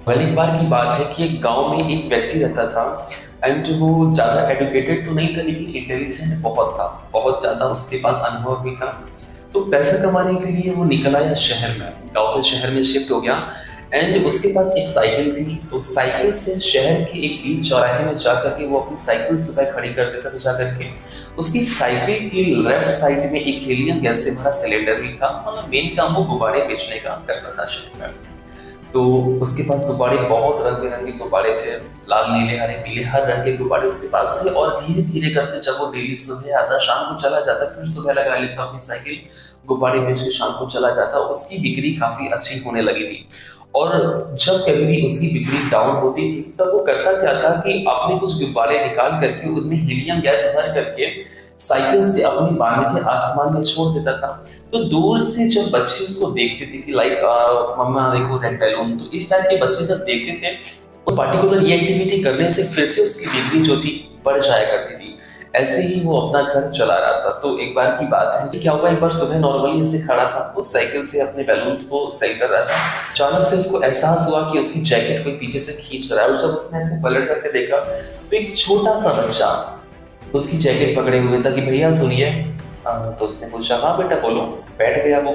पहली बार की बात है कि एक गांव में एक व्यक्ति रहता था एंड वो ज़्यादा एडुकेटेड तो नहीं था लेकिन इंटेलिजेंट बहुत था, बहुत ज़्यादा उसके पास अनुभव भी था। तो पैसा कमाने के लिए वो निकल आया शहर में, गांव से शहर में शिफ्ट हो गया एंड उसके पास एक साइकिल थी। तो साइकिल से शहर के एक बीच चौराहे में जा करके वो अपनी साइकिल सुबह खड़ी कर देता था जा करके। उसकी साइकिल की लेफ्ट साइड में एक हीलियम गैस से भरा सिलेंडर भी था, मतलब मेन काम वो गुब्बारे बेचने का करता था शहर में। तो उसके पास गुब्बारे बहुत रंग बिरंगे गुब्बारे थे, लाल नीले हरे पीले हर रंग के गुब्बारे उसके पास थे। और धीरे धीरे करके जब वो डेली सुबह आता शाम को चला जाता, फिर सुबह लगा लेता अपनी साइकिल, गुब्बारे बेच के शाम को चला जाता, उसकी बिक्री काफी अच्छी होने लगी थी। और जब कभी भी उसकी बिक्री डाउन होती थी तब वो करता क्या था कि अपने कुछ गुब्बारे निकाल करके उनमें हीलियम गैस भर करके साइकिल से अपनी बांध के आसमान में छोड़ देता था। तो दूर से जब बच्चे उसको देखते थे कि लाइक मम्मा देखो रेड बैलून, तो इस टाइप के बच्चे जब देखते थे तो पार्टिकुलर ये एक्टिविटी करने से फिर से उसकी बिक्री जो थी बढ़ जाया करती थी। ऐसे ही वो अपना घर चला रहा था। तो एक बार की बात है कि क्या हुआ, एक बार सुबह नॉर्मली ऐसे खड़ा था, वो साइकिल से अपने बैलून्स को सेल कर रहा था। अचानक से उसको एहसास हुआ कि उसकी जैकेट कोई पीछे से खींच रहा है और जब उसने ऐसे पलट करके देखा तो एक छोटा सा बच्चा उसकी जैकेट पकड़े हुए था कि भैया सुनिए। तो उसने पूछा हाँ बेटा बोलो। बैठ गया वो।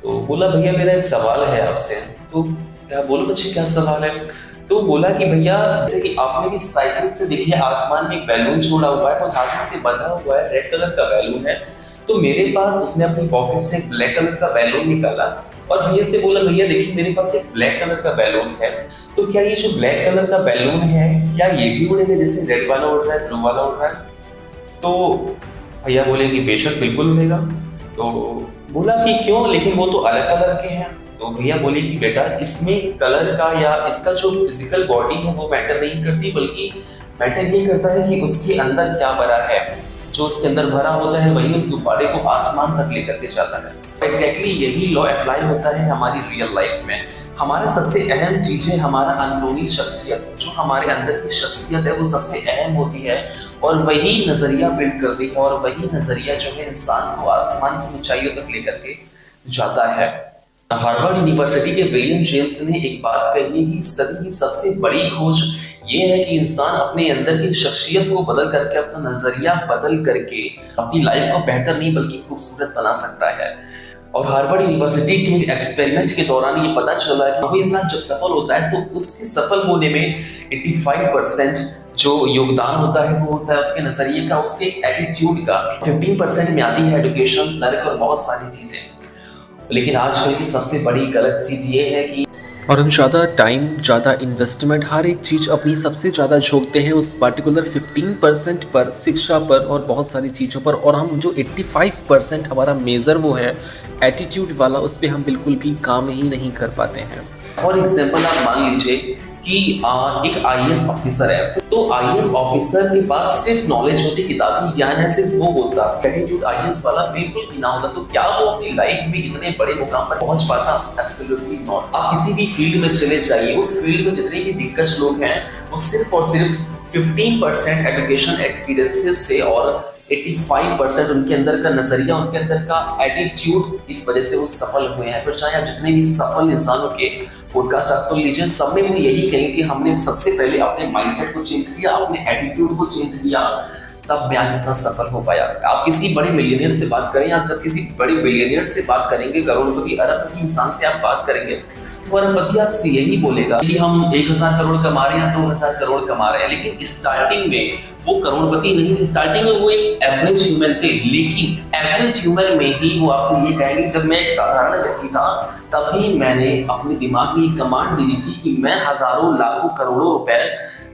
तो बोला भैया मेरा एक सवाल है आपसे। तो क्या, बोलो बच्चे क्या सवाल है। तो बोला कि भैया जैसे कि आपने भी साइकिल से देखिए आसमान में एक बैलून छोड़ा हुआ है, वो धागे से बंधा हुआ है, रेड कलर का बैलून है। तो मेरे पास उसने अपनी पॉकेट से एक ब्लैक कलर का बैलून निकाला और भैया से बोला भैया देखिए मेरे पास एक ब्लैक कलर का बैलून है, तो क्या ये जो ब्लैक कलर का बैलून है क्या ये भी उड़ेगा जैसे रेड वाला उड़ रहा है ब्लू वाला उड़ रहा है। तो भैया बोले कि बेशक बिल्कुल मिलेगा। तो बोला कि क्यों, लेकिन वो तो अलग कलर के हैं। तो भैया बोले कि बेटा इसमें कलर का या इसका जो फिजिकल बॉडी है वो मैटर नहीं करती, बल्कि मैटर ये करता है कि उसके अंदर क्या भरा है। जो उसके अंदर भरा होता है वही उस गुब्बारे को आसमान तक लेकर के जाता है। एग्जैक्टली यही लॉ अप्लाई होता है हमारी रियल लाइफ में। हमारा सबसे अहम चीज है हमारा अंदरूनी शख्सियत, जो हमारे अंदर की शख्सियत है वो सबसे अहम होती है और वही नजरिया बिल्ड करती है और वही नजरिया जो है इंसान को आसमान की ऊंचाइयों तक लेकर के जाता है। हार्वर्ड यूनिवर्सिटी के विलियम जेम्स ने एक बात कही है कि सदी की सबसे बड़ी खोज ये है कि इंसान अपने अंदर की शख्सियत को बदल करके, अपना नजरिया बदल करके अपनी लाइफ को बेहतर नहीं बल्कि खूबसूरत बना सकता है। और हार्वर्ड यूनिवर्सिटी के एक्सपेरिमेंट के दौरान ये पता चला कि कोई इंसान जब सफल होता है तो उसके सफल होने में 85% जो योगदान होता है वो होता है उसके नजरिए का, उसके एटीट्यूड का। 15% में आती है एजुकेशन, तर्क और बहुत सारी चीजें। लेकिन आजकल की सबसे बड़ी गलत चीज ये है कि और हम ज़्यादा टाइम, ज़्यादा इन्वेस्टमेंट, हर एक चीज़ अपनी सबसे ज़्यादा झोंकते हैं उस पर्टिकुलर 15% पर, शिक्षा पर और बहुत सारी चीज़ों पर। और हम जो 85% हमारा मेज़र वो है एटीट्यूड वाला, उस पर हम बिल्कुल भी काम ही नहीं कर पाते हैं। फॉर एग्जाम्पल आप मान लीजिए कि एक आईएएस ऑफिसर है, तो आईएएस ऑफिसर के पास सिर्फ नॉलेज होती, किताबी ज्ञान है सिर्फ वो होता, एटीट्यूड आईएएस वाला बिल्कुल भी ना होता, तो क्या वो अपनी लाइफ में इतने बड़े मुकाम पर पहुंच पाता? Absolutely not. आप किसी भी फील्ड में चले जाइए, उस फील्ड में जितने भी दिग्गज लोग हैं वो सिर्फ और सिर्फ 15% एजुकेशन एक्सपीरियंसेस से और 85% उनके अंदर का नजरिया, उनके अंदर का एटीट्यूड, इस वजह से वो सफल हुए हैं। फिर चाहे आप जितने भी सफल इंसानों के पॉडकास्ट आप सुन लीजिए, सब में वो यही कहेंगे कि हमने सबसे पहले अपने माइंडसेट को चेंज किया, अपने एटीट्यूड को चेंज किया, तब मैं आज इतना सफल हो पाया। आप किसी बड़े मिलियनियर से बात करें, आप जब किसी बड़े बिलियनियर से बात करेंगे, करोड़पति अरबपति इंसान से आप बात करेंगे, तो अरबपति आपसे यही बोलेगा कि हम 1000 करोड़ कमा रहे हैं, 2000 करोड़ कमा रहे हैं। लेकिन स्टार्टिंग में वो करोड़पति नहीं थे, स्टार्टिंग में वो एक एवरेज ह्यूमन थे। लेकिन एवरेज ह्यूमन में ही वो आपसे ये कहेंगे जब मैं एक साधारण व्यक्ति था तभी मैंने अपने दिमाग में एक कमांड दी थी कि मैं हजारों लाखों करोड़ों रुपए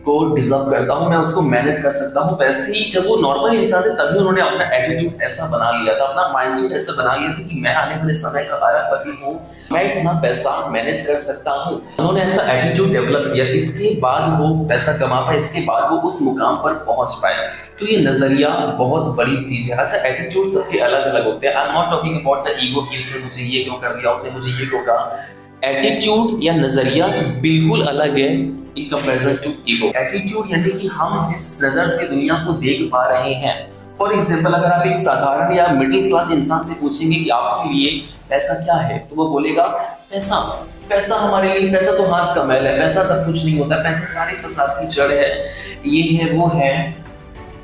को डिजर्व करता हूं, मैं उसको मैनेज कर सकता हूं। वैसे ही जब वो नॉर्मल इंसान थे तभी उन्होंने अपना एटीट्यूड ऐसा बना लिया था, अपना माइंडसेट ऐसा बना लिया था कि मैं आने वाले समय का अरबपति हूं, मैं इतना पैसा मैनेज कर सकता हूं। उन्होंने ऐसा एटीट्यूड डेवलप किया, इसके बाद वो पैसा कमा पाए, इसके बाद वो उस मुकाम पर पहुंच पाए। तो ये नजरिया बहुत बड़ी चीज है। अच्छा, एटीट्यूड सबके अलग अलग होते हैं। I am not talking about the ego कि उसने मुझे ये क्यों कर दिया, उसने मुझे ये क्यों कहा। एटीट्यूड या नजरिया बिल्कुल अलग है in comparison to ego. Attitude यानी कि हम जिस नजर से दुनिया को देख पा रहे हैं फॉर एग्जाम्पल अगर आप एक साधारण या मिडिल क्लास इंसान से पूछेंगे कि आपके लिए पैसा क्या है, तो वो बोलेगा पैसा, पैसा हमारे लिए, पैसा तो हाथ का मैल है, पैसा सब कुछ नहीं होता, पैसा सारे फसाद की जड़ है, ये है वो है।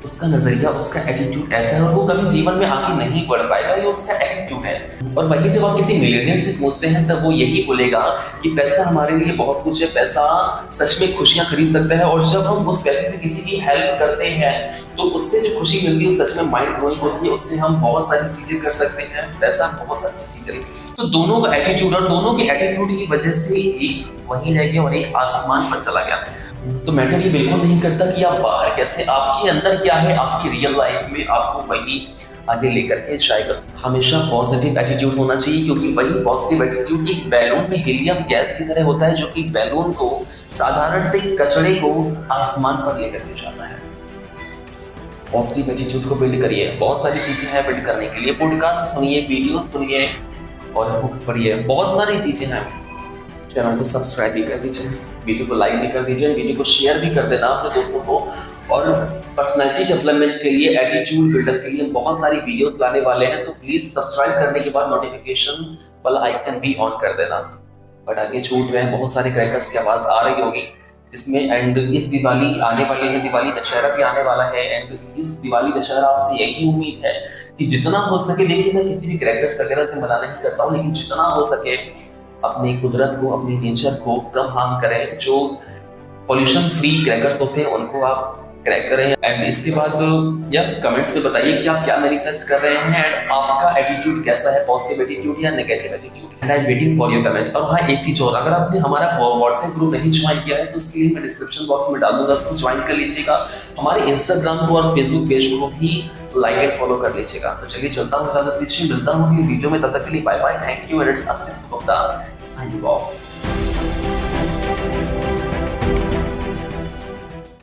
उसका नजरिया, उसका एटीट्यूड ऐसा है और वो कभी जीवन में आगे नहीं बढ़ पाएगा, ये उसका एटीट्यूड है। और वही जब आप किसी मिलियनेयर से पूछते हैं तब वो यही बोलेगा कि पैसा हमारे लिए बहुत कुछ है, पैसा सच में खुशियां खरीद सकता है, और जब हम उस पैसे से किसी की हेल्प करते हैं तो उससे जो खुशी मिलती है सच में माइंड ब्लोइंग होती है, उससे हम बहुत सारी चीजें कर सकते हैं। पैसा बहुत अच्छी चीज है। तो दोनों का एटीट्यूड, और दोनों के एटीट्यूड की वजह से एक वहीं रह गया और एक आसमान पर चला गया। तो मैटर ये बिल्कुल नहीं करता कि आप बाहर कैसे, आपके अंदर क्या है, आपकी रियल लाइफ में आपको वही आगे लेकर के जाएगा। हमेशा पॉजिटिव एटीट्यूड होना चाहिए, क्योंकि वही पॉजिटिव एटीट्यूड एक बैलून में हीलियम गैस की तरह होता है, जो कि बैलून को, साधारण से कचड़े को आसमान पर लेकर के जाता है। पॉजिटिव एटीट्यूड को बिल्ड करिए। बहुत सारी चीजें हैं बिल्ड करने के लिए, पॉडकास्ट सुनिए, वीडियो सुनिए और बुक्स पढ़िए, बहुत सारी चीजें हैं। चैनल को सब्सक्राइब भी कर दीजिए, वीडियो को लाइक भी कर दीजिए, वीडियो को शेयर भी कर देना अपने दोस्तों को। और पर्सनैलिटी डेवलपमेंट के लिए, एटीट्यूड बिल्डर के लिए बहुत सारी वीडियोस लाने वाले हैं, तो प्लीज सब्सक्राइब करने के बाद नोटिफिकेशन वाला आइकन भी ऑन कर देना। पटाखे छूट रहे हैं, बहुत सारे क्रैकर्स की आवाज आ रही होगी इसमें। एंड इस दिवाली आने वाली है, दिवाली दशहरा भी आने वाला है, एंड इस दिवाली दशहरा आपसे यही उम्मीद है कि जितना हो सके, देखिए मैं किसी भी क्रैकर्स वगैरह से मना नहीं करता हूँ, लेकिन जितना हो सके अपनी कुदरत को, अपनी नेचर को कम हार्म करें। जो पॉल्यूशन फ्री क्रैकर्स होते हैं उनको आप क्रैक करें। एंड इसके बाद या कमेंट्स में बताइए कि आप क्या मैनिफेस्ट कर रहे हैं, एंड आपका एटीट्यूड कैसा है, पॉजिटिव एटीट्यूड या negative attitude. And I am waiting for your comment. और हाँ, एक चीज और, अगर आपने हमारा व्हाट्सएप ग्रुप नहीं ज्वाइन किया है तो उसके लिए मैं डिस्क्रिप्शन बॉक्स में डाल दूंगा, उसको ज्वाइन कर लीजिएगा। हमारे इंस्टाग्राम को और फेसबुक पेज को भी लाइक एंड फॉलो कर लीजिएगा। तो चलिए चलता हूँ, इजाजत दीजिए, मिलता हूँ अगली वीडियो में, तब तक के लिए bye bye, thank you and it's Astitva signing of.